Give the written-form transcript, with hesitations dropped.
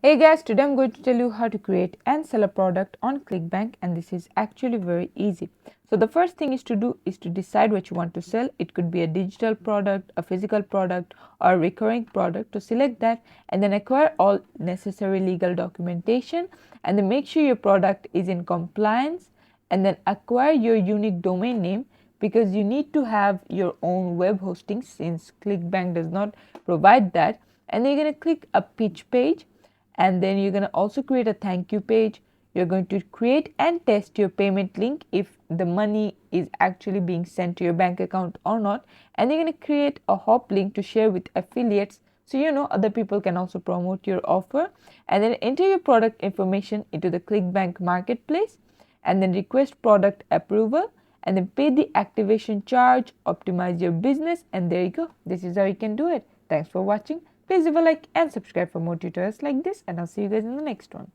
Hey guys, today I'm going to tell you how to create and sell a product on Clickbank, and this is actually very easy. So the first thing is to do is to decide what you want to sell. It could be a digital product, a physical product, or a recurring product. To select that and then acquire all necessary legal documentation, and then make sure your product is in compliance, and then acquire your unique domain name, because you need to have your own web hosting since Clickbank does not provide that. And then you're going to click a pitch page, and then you're going to also create a thank you page. You're going to create and test your payment link if the money is actually being sent to your bank account or not, and you're going to create a hop link to share with affiliates, so other people can also promote your offer. And then enter your product information into the Clickbank marketplace, and then request product approval, and then pay the activation charge, optimize your business, and there you go. This is how you can do it. Thanks for watching. Please leave a like and subscribe for more tutorials like this, and I'll see you guys in the next one.